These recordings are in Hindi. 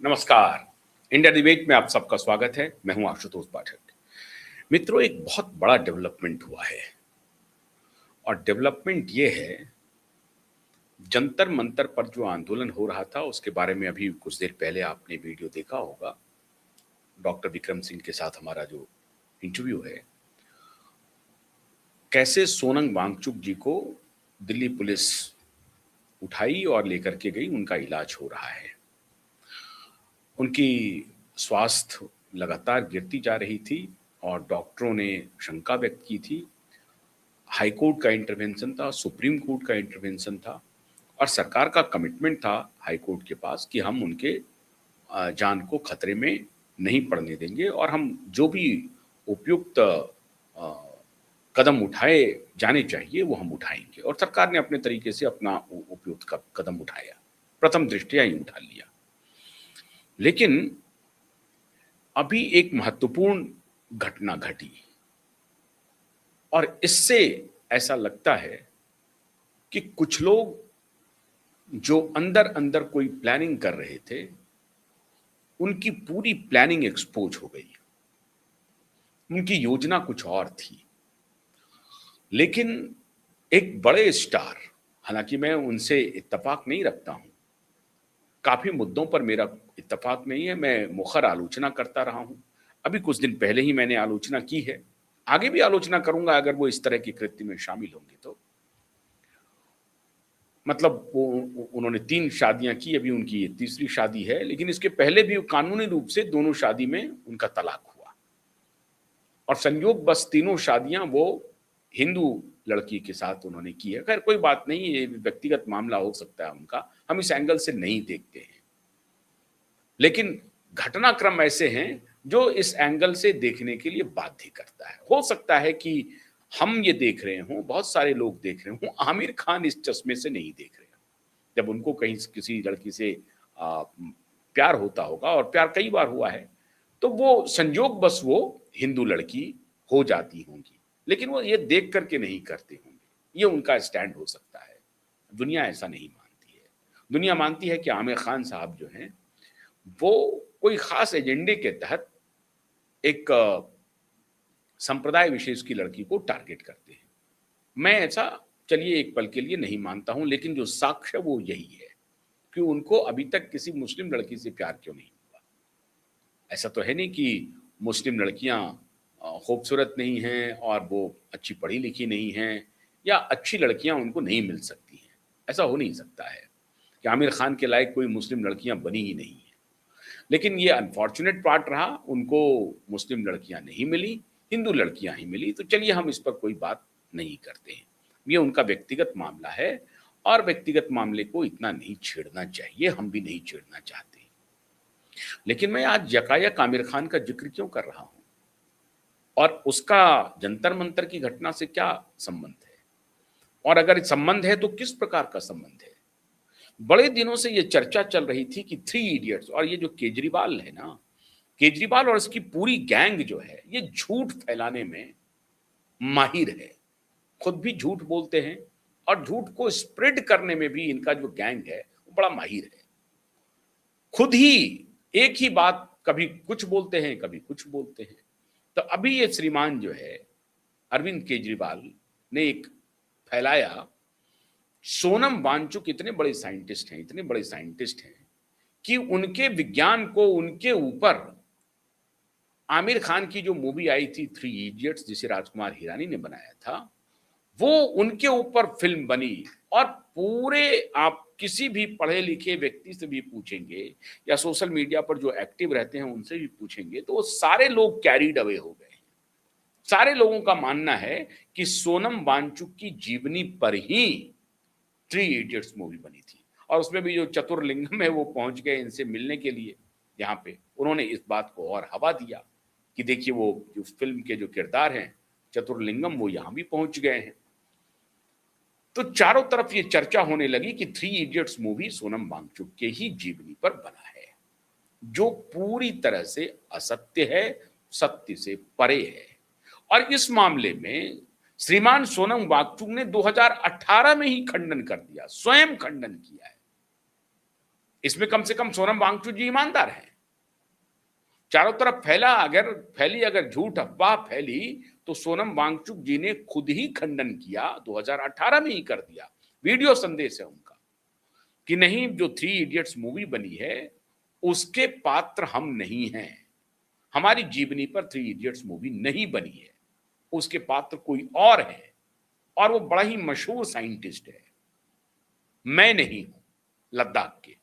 नमस्कार। इंडिया डिबेट में आप सबका स्वागत है। मैं हूं आशुतोष पाठक। मित्रों, एक बहुत बड़ा डेवलपमेंट हुआ है और डेवलपमेंट ये है, जंतर मंतर पर जो आंदोलन हो रहा था उसके बारे में अभी कुछ देर पहले आपने वीडियो देखा होगा। डॉक्टर विक्रम सिंह के साथ हमारा जो इंटरव्यू है, कैसे सोनम वांगचुक जी को दिल्ली पुलिस उठाई और लेकर के गई, उनका इलाज हो रहा है। उनकी स्वास्थ्य लगातार गिरती जा रही थी और डॉक्टरों ने शंका व्यक्त की थी। हाई कोर्ट का इंटरवेंशन था, सुप्रीम कोर्ट का इंटरवेंशन था और सरकार का कमिटमेंट था हाई कोर्ट के पास कि हम उनके जान को खतरे में नहीं पड़ने देंगे और हम जो भी उपयुक्त कदम उठाए जाने चाहिए वो हम उठाएंगे। और सरकार ने अपने तरीके से अपना उपयुक्त कदम उठाया, प्रथम दृष्टया ही उठा लिया। लेकिन अभी एक महत्वपूर्ण घटना घटी और इससे ऐसा लगता है कि कुछ लोग जो अंदर अंदर कोई प्लानिंग कर रहे थे, उनकी पूरी प्लानिंग एक्सपोज हो गई। उनकी योजना कुछ और थी। लेकिन एक बड़े स्टार, हालांकि मैं उनसे इत्तेफाक नहीं रखता हूं, काफी मुद्दों पर मेरा इत्तेफाक नहीं है, मैं मुखर आलोचना करता रहा हूं। अभी कुछ दिन पहले ही मैंने आलोचना की है, आगे भी आलोचना करूंगा अगर वो इस तरह की कृत्य में शामिल होंगे तो। मतलब वो उन्होंने 3 शादियां की, अभी उनकी ये तीसरी शादी है, लेकिन इसके पहले भी कानूनी रूप से दोनों शादी में उनका तलाक हुआ और संयोग बस तीनों शादियां वो हिंदू लड़की के साथ उन्होंने की है। खैर कोई बात नहीं, ये व्यक्तिगत मामला हो सकता है उनका, हम इस एंगल से नहीं देखते हैं। लेकिन घटनाक्रम ऐसे हैं जो इस एंगल से देखने के लिए बाध्य करता है। हो सकता है कि हम ये देख रहे हों, बहुत सारे लोग देख रहे हों, आमिर खान इस चश्मे से नहीं देख रहे हों। जब उनको कहीं किसी लड़की से प्यार होता होगा, और प्यार कई बार हुआ है, तो वो संयोग बस वो हिंदू लड़की हो जाती होंगी, लेकिन वो ये देख करके नहीं करते होंगे। ये उनका स्टैंड हो सकता है। दुनिया ऐसा नहीं मानती है। दुनिया मानती है कि आमिर खान साहब जो हैं, वो कोई खास एजेंडे के तहत एक संप्रदाय विशेष की लड़की को टारगेट करते हैं। मैं ऐसा, चलिए, एक पल के लिए नहीं मानता हूं, लेकिन जो साक्ष्य वो यही है कि उनको अभी तक किसी मुस्लिम लड़की से प्यार क्यों नहीं हुआ। ऐसा तो है नहीं कि मुस्लिम लड़कियां खूबसूरत नहीं हैं और वो अच्छी पढ़ी लिखी नहीं हैं, या अच्छी लड़कियां उनको नहीं मिल सकती हैं। ऐसा हो नहीं सकता है कि आमिर खान के लायक कोई मुस्लिम लड़कियां बनी ही नहीं है। लेकिन ये अनफॉर्चुनेट पार्ट रहा, उनको मुस्लिम लड़कियां नहीं मिली, हिंदू लड़कियां ही मिली। तो चलिए हम इस पर कोई बात नहीं करते हैं, ये उनका व्यक्तिगत मामला है और व्यक्तिगत मामले को इतना नहीं छेड़ना चाहिए, हम भी नहीं छेड़ना चाहते। लेकिन मैं आज यकायक आमिर खान का जिक्र क्यों कर रहा हूं और उसका जंतर मंतर की घटना से क्या संबंध है, और अगर संबंध है तो किस प्रकार का संबंध है। बड़े दिनों से ये चर्चा चल रही थी कि 3 इडियट्स, और ये जो केजरीवाल है ना, केजरीवाल और इसकी पूरी गैंग जो है, ये झूठ फैलाने में माहिर है। खुद भी झूठ बोलते हैं और झूठ को स्प्रेड करने में भी इनका जो गैंग है वो बड़ा माहिर है। खुद ही एक ही बात कभी कुछ बोलते हैं, कभी कुछ बोलते हैं। तो अभी ये श्रीमान जो है अरविंद केजरीवाल ने एक फैलाया, सोनम वांगचुक इतने बड़े साइंटिस्ट हैं, इतने बड़े साइंटिस्ट हैं कि उनके विज्ञान को, उनके ऊपर आमिर खान की जो मूवी आई थी 3 इडियट्स, जिसे राजकुमार हिरानी ने बनाया था, वो उनके ऊपर फिल्म बनी। और पूरे, आप किसी भी पढ़े लिखे व्यक्ति से भी पूछेंगे या सोशल मीडिया पर जो एक्टिव रहते हैं उनसे भी पूछेंगे, तो वो सारे लोग कैरीड अवे हो गए। सारे लोगों का मानना है कि सोनम वांगचुक की जीवनी पर ही 3 इडियट्स मूवी बनी थी। और उसमें भी जो चतुर्लिंगम है वो पहुंच गए इनसे मिलने के लिए। यहाँ पे उन्होंने इस बात को और हवा दिया कि देखिए, वो जो फिल्म के जो किरदार हैं चतुर्लिंगम, वो यहां भी पहुंच गए हैं। तो चारों तरफ ये चर्चा होने लगी कि 3 इडियट्स मूवी सोनम वांगचुक के ही जीवनी पर बना है, जो पूरी तरह से असत्य है, सत्य से परे है। और इस मामले में श्रीमान सोनम वांगचुक ने 2018 में ही खंडन कर दिया, स्वयं खंडन किया है। इसमें कम से कम सोनम वांगचुक जी ईमानदार हैं। चारों तरफ फैली अगर झूठ अफवाह फैली तो सोनम वांगचुक जी ने खुद ही खंडन किया, 2018 में ही कर दिया। वीडियो संदेश है उनका कि नहीं, जो थ्री इडियट्स मूवी बनी है उसके पात्र हम नहीं हैं, हमारी जीवनी पर थ्री इडियट्स मूवी नहीं बनी है, उसके पात्र कोई और है और वो बड़ा ही मशहूर साइंटिस्ट है, मैं नहीं हूं, लद्दाख के।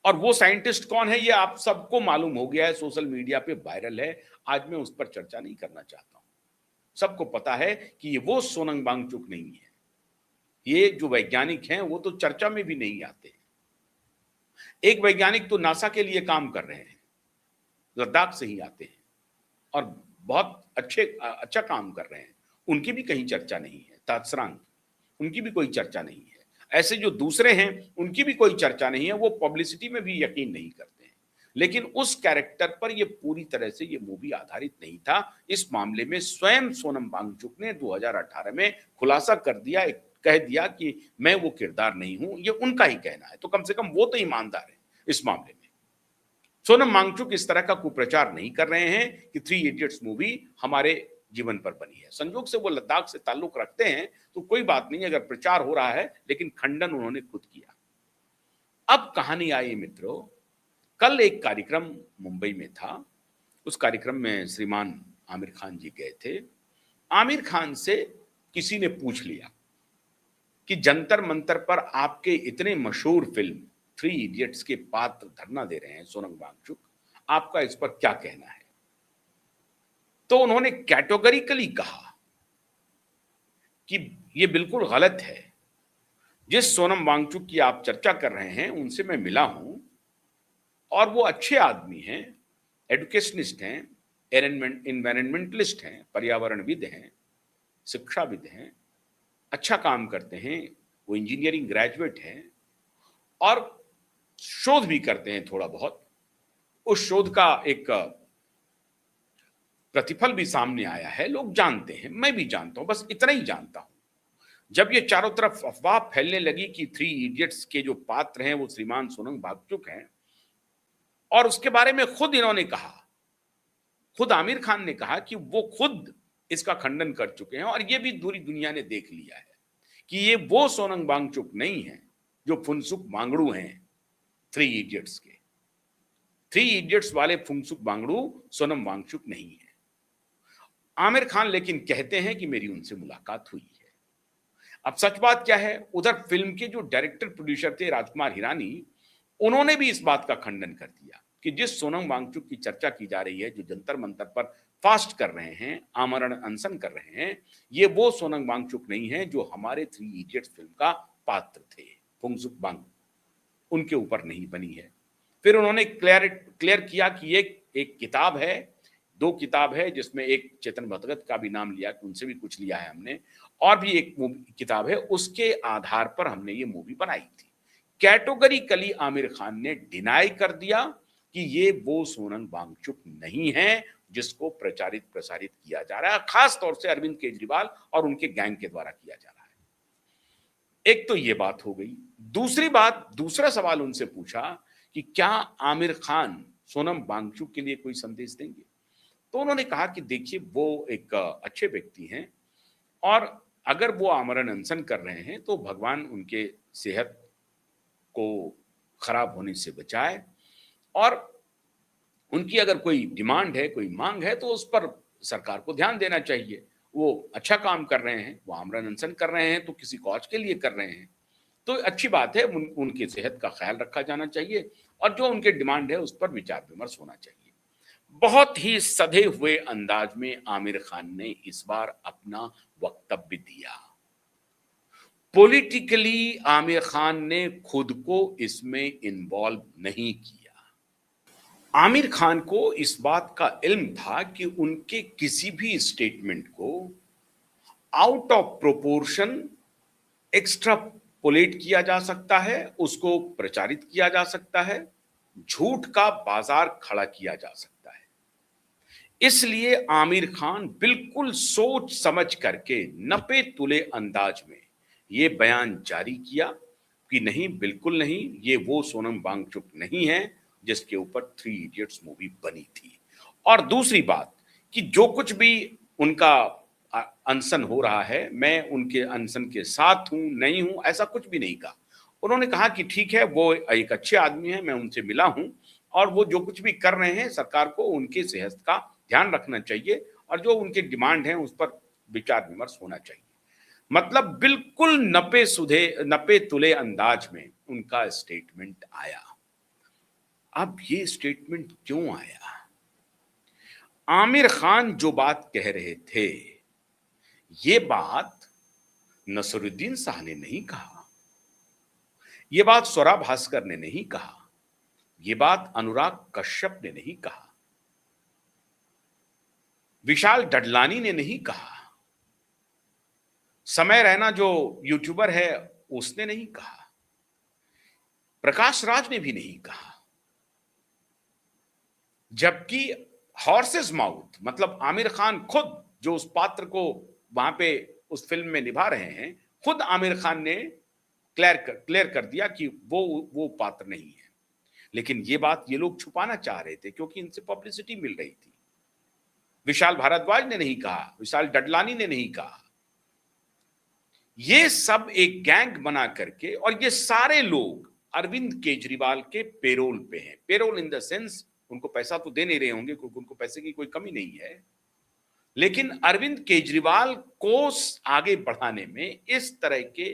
और वो साइंटिस्ट कौन है ये आप सबको मालूम हो गया है, सोशल मीडिया पे वायरल है। आज मैं उस पर चर्चा नहीं करना चाहता हूं। सबको पता है कि ये वो सोनम वांगचुक नहीं है। ये जो वैज्ञानिक हैं वो तो चर्चा में भी नहीं आते। एक वैज्ञानिक तो नासा के लिए काम कर रहे हैं, लद्दाख से ही आते हैं और बहुत अच्छा काम कर रहे हैं, उनकी भी कहीं चर्चा नहीं है। तात्सरांग, उनकी भी कोई चर्चा नहीं है। ऐसे जो दूसरे हैं उनकी भी कोई चर्चा नहीं है, वो पब्लिसिटी में भी यकीन नहीं करते हैं। लेकिन उस कैरेक्टर पर ये पूरी तरह से ये मूवी आधारित नहीं था। इस मामले में स्वयं सोनम वांगचुक ने 2018 में खुलासा कर दिया, कह दिया कि मैं वो किरदार नहीं हूं, ये उनका ही कहना है। तो कम से कम वो तो ईमानदार है इस मामले में। सोनम वांगचुक इस तरह का कुप्रचार नहीं कर रहे हैं कि थ्री इडियट्स मूवी हमारे जीवन पर बनी है। संयोग से वो लद्दाख से ताल्लुक रखते हैं तो कोई बात नहीं अगर प्रचार हो रहा है, लेकिन खंडन उन्होंने खुद किया। अब कहानी आई मित्रों, कल एक कार्यक्रम मुंबई में था। उस कार्यक्रम में श्रीमान आमिर खान जी गए थे। आमिर खान से किसी ने पूछ लिया कि जंतर मंतर पर आपके इतने मशहूर फिल्म थ्री इडियट्स के पात्र धरना दे रहे हैं सोनम वांगचुक, आपका इस पर क्या कहना है? तो उन्होंने कैटेगोरिकली कहा कि ये बिल्कुल गलत है। जिस सोनम वांगचुक की आप चर्चा कर रहे हैं उनसे मैं मिला हूं और वो अच्छे आदमी हैं, एडुकेशनिस्ट हैं, एनवायरमेंटलिस्ट हैं, पर्यावरणविद हैं, शिक्षाविद हैं, अच्छा काम करते हैं, वो इंजीनियरिंग ग्रेजुएट हैं और शोध भी करते हैं थोड़ा बहुत। उस शोध का एक प्रतिफल भी सामने आया है, लोग जानते हैं, मैं भी जानता हूं, बस इतना ही जानता हूं। जब ये चारों तरफ अफवाह फैलने लगी कि थ्री इडियट्स के जो पात्र हैं वो श्रीमान सोनम वांगचुक हैं और उसके बारे में खुद इन्होंने कहा, खुद आमिर खान ने कहा कि वो खुद इसका खंडन कर चुके हैं और ये भी पूरी दुनिया ने देख लिया है कि ये वो सोनम वांगचुक नहीं है जो फुनसुक वांगड़ू हैं थ्री इडियट्स के। थ्री इडियट्स वाले फुनसुक वांगड़ू सोनम वांगचुक नहीं है। आमिर खान लेकिन कहते हैं कि मेरी उनसे मुलाकात हुई है। अब सच बात क्या है, उधर फिल्म के जो डायरेक्टर प्रोड्यूसर थे राजकुमार हिरानी, उन्होंने भी इस बात का खंडन कर दिया कि जिस सोनम वांगचुक की चर्चा की जा रही है, जो जंतर मंतर पर फास्ट कर रहे हैं, आमरण अनशन कर रहे हैं, ये वो सोनम वांगचुक नहीं है जो हमारे थ्री इडियट्स फिल्म का पात्र थे, फुनसुक वांगडू, उनके ऊपर नहीं बनी है। फिर उन्होंने क्लियर किया कि एक किताब है, दो किताब है, जिसमें एक चेतन भगत का भी नाम लिया कि उनसे भी कुछ लिया है हमने, और भी एक किताब है, उसके आधार पर हमने ये मूवी बनाई थी। कैटेगोरिकली आमिर खान ने डिनाई कर दिया कि ये वो सोनम वांगचुक नहीं है जिसको प्रचारित प्रसारित किया जा रहा है, खास तौर से अरविंद केजरीवाल और उनके गैंग के द्वारा किया जा रहा है। एक तो ये बात हो गई। दूसरी बात, दूसरा सवाल उनसे पूछा कि क्या आमिर खान सोनम वांगचुक के लिए कोई संदेश देंगे? तो उन्होंने कहा कि देखिए, वो एक अच्छे व्यक्ति हैं और अगर वो आमरण अनशन कर रहे हैं तो भगवान उनके सेहत को खराब होने से बचाए, और उनकी अगर कोई डिमांड है, कोई मांग है, तो उस पर सरकार को ध्यान देना चाहिए। वो अच्छा काम कर रहे हैं, वो आमरण अनशन कर रहे हैं तो किसी कॉज के लिए कर रहे हैं, तो अच्छी बात है, उनकी सेहत का ख्याल रखा जाना चाहिए और जो उनके डिमांड है उस पर विचार विमर्श होना चाहिए। बहुत ही सधे हुए अंदाज में आमिर खान ने इस बार अपना वक्तव्य दिया। पॉलिटिकली आमिर खान ने खुद को इसमें इन्वॉल्व नहीं किया। आमिर खान को इस बात का इल्म था कि उनके किसी भी स्टेटमेंट को आउट ऑफ प्रोपोर्शन एक्स्ट्रापोलेट किया जा सकता है, उसको प्रचारित किया जा सकता है, झूठ का बाजार खड़ा किया जा सकता है। इसलिए आमिर खान बिल्कुल सोच समझ करके नपे तुले अंदाज में ये बयान जारी किया कि नहीं, बिल्कुल नहीं, ये वो सोनम वांगचुक नहीं है जिसके ऊपर थ्री इडियट्स मूवी बनी थी। और दूसरी बात कि जो कुछ भी उनका अनशन हो रहा है, मैं उनके अनशन के साथ हूं, नहीं हूं, ऐसा कुछ भी नहीं कहा। उन्होंने कहा कि ठीक है, वो एक अच्छे आदमी है, मैं उनसे मिला हूं, और वो जो कुछ भी कर रहे हैं, सरकार को उनके सेहत का ध्यान रखना चाहिए, और जो उनके डिमांड है उस पर विचार विमर्श होना चाहिए। मतलब बिल्कुल नपे तुले अंदाज में उनका स्टेटमेंट आया। अब ये स्टेटमेंट क्यों आया? आमिर खान जो बात कह रहे थे, ये बात नसरुद्दीन शाह ने नहीं कहा, ये बात स्वरा भास्कर ने नहीं कहा, ये बात अनुराग कश्यप ने नहीं कहा, विशाल डडलानी ने नहीं कहा, समय रैना जो यूट्यूबर है उसने नहीं कहा, प्रकाश राज ने भी नहीं कहा। जबकि हॉर्सेस माउथ मतलब आमिर खान खुद जो उस पात्र को वहां पे उस फिल्म में निभा रहे हैं, खुद आमिर खान ने क्लियर कर दिया कि वो पात्र नहीं है। लेकिन ये बात ये लोग छुपाना चाह रहे थे क्योंकि इनसे पब्लिसिटी मिल रही थी। विशाल भारद्वाज ने नहीं कहा, विशाल डडलानी ने नहीं कहा। ये सब एक गैंग बना करके, और ये सारे लोग अरविंद केजरीवाल के पेरोल पे हैं। पेरोल इन द सेंस उनको पैसा तो दे नहीं रहे होंगे क्योंकि उनको पैसे की कोई कमी नहीं है, लेकिन अरविंद केजरीवाल को आगे बढ़ाने में इस तरह के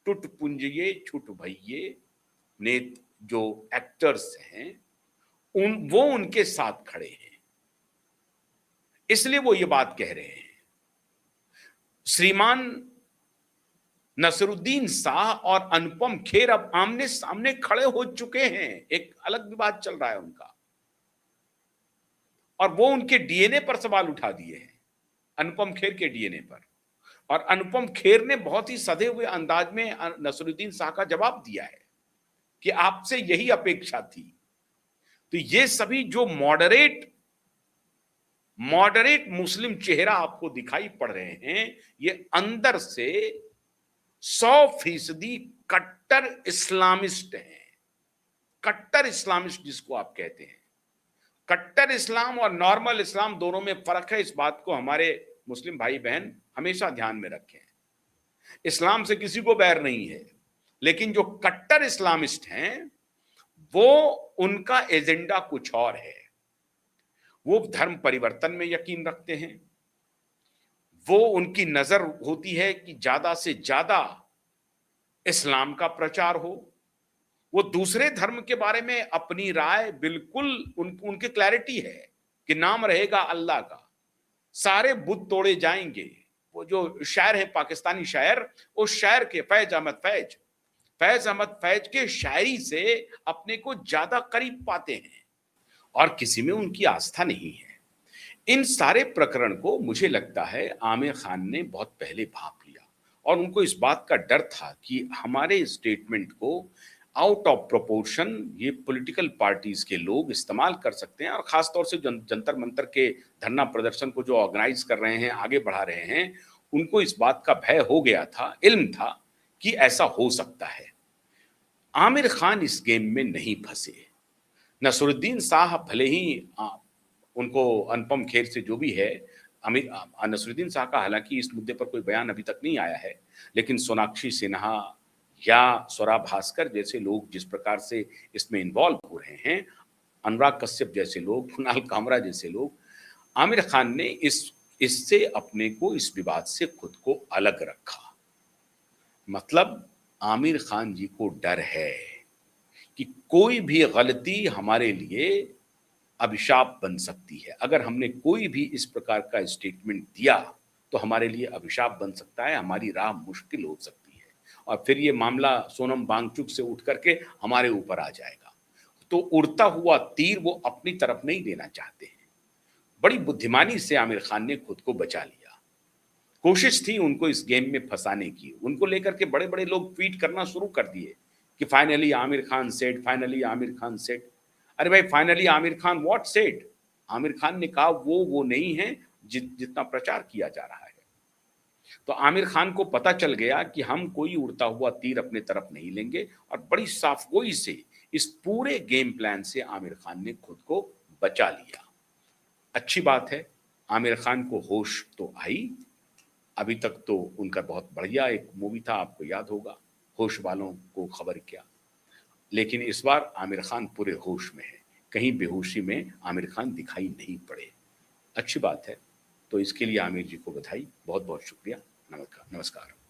टुटपुंजिये छुट भइये ने जो एक्टर्स हैं वो उनके साथ खड़े हैं, इसलिए वो ये बात कह रहे हैं। श्रीमान नसरुद्दीन शाह और अनुपम खेर अब आमने सामने खड़े हो चुके हैं, एक अलग विवाद चल रहा है उनका, और वो उनके डीएनए पर सवाल उठा दिए हैं, अनुपम खेर के डीएनए पर। और अनुपम खेर ने बहुत ही सधे हुए अंदाज में नसरुद्दीन शाह का जवाब दिया है कि आपसे यही अपेक्षा थी। तो ये सभी जो मॉडरेट मुस्लिम चेहरा आपको दिखाई पड़ रहे हैं, ये अंदर से 100% कट्टर इस्लामिस्ट हैं। कट्टर इस्लामिस्ट जिसको आप कहते हैं, कट्टर इस्लाम और नॉर्मल इस्लाम दोनों में फर्क है। इस बात को हमारे मुस्लिम भाई बहन हमेशा ध्यान में रखें। इस्लाम से किसी को बैर नहीं है, लेकिन जो कट्टर इस्लामिस्ट हैं वो उनका एजेंडा कुछ और है। वो धर्म परिवर्तन में यकीन रखते हैं। वो उनकी नजर होती है कि ज्यादा से ज्यादा इस्लाम का प्रचार हो। वो दूसरे धर्म के बारे में अपनी राय बिल्कुल उनकी क्लैरिटी है कि नाम रहेगा अल्लाह का, सारे बुत तोड़े जाएंगे। वो जो शायर है पाकिस्तानी शायर, उस शायर के फैज अहमद फैज के शायरी से अपने को ज्यादा करीब पाते हैं, और किसी में उनकी आस्था नहीं है। इन सारे प्रकरण को मुझे लगता है आमिर खान ने बहुत पहले भांप लिया, और उनको इस बात का डर था कि हमारे स्टेटमेंट को आउट ऑफ प्रोपोर्शन ये पॉलिटिकल पार्टीज के लोग इस्तेमाल कर सकते हैं, और खासतौर से जंतर मंतर के धरना प्रदर्शन को जो ऑर्गेनाइज कर रहे हैं, आगे बढ़ा रहे हैं, उनको इस बात का भय हो गया था, इल्म था कि ऐसा हो सकता है। आमिर खान इस गेम में नहीं फंसे। नसरुद्दीन शाह भले ही उनको अनुपम खेर से जो भी है, नसरुद्दीन शाह का हालांकि इस मुद्दे पर कोई बयान अभी तक नहीं आया है, लेकिन सोनाक्षी सिन्हा या स्वरा भास्कर जैसे लोग जिस प्रकार से इसमें इन्वॉल्व हो रहे हैं, अनुराग कश्यप जैसे लोग, कुणाल कामरा जैसे लोग, आमिर खान ने इससे अपने को, इस विवाद से खुद को अलग रखा। मतलब आमिर खान जी को डर है कि कोई भी गलती हमारे लिए अभिशाप बन सकती है। अगर हमने कोई भी इस प्रकार का स्टेटमेंट दिया तो हमारे लिए अभिशाप बन सकता है, हमारी राह मुश्किल हो सकती है, और फिर ये मामला सोनम वांगचुक से उठ करके हमारे ऊपर आ जाएगा। तो उड़ता हुआ तीर वो अपनी तरफ नहीं लेना चाहते हैं। बड़ी बुद्धिमानी से आमिर खान ने खुद को बचा लिया। कोशिश थी उनको इस गेम में फंसाने की, उनको लेकर के बड़े बड़े लोग ट्वीट करना शुरू कर दिए कि finally Aamir Khan said, finally Aamir Khan said. अरे भाई, finally Aamir Khan what said? Aamir Khan ने कहा वो नहीं है जितना प्रचार किया जा रहा है। तो आमिर खान को पता चल गया कि हम कोई उड़ता हुआ तीर अपने तरफ नहीं लेंगे, और बड़ी साफगोई से इस पूरे गेम प्लान से आमिर खान ने खुद को बचा लिया। अच्छी बात है, आमिर खान को होश तो आई। अभी तक तो उनका बहुत बढ़िया एक मूवी था, आपको याद होगा, होश वालों को खबर क्या। लेकिन इस बार आमिर खान पूरे होश में है, कहीं बेहोशी में आमिर खान दिखाई नहीं पड़े। अच्छी बात है। तो इसके लिए आमिर जी को बधाई, बहुत बहुत शुक्रिया। नमस्कार नमस्कार।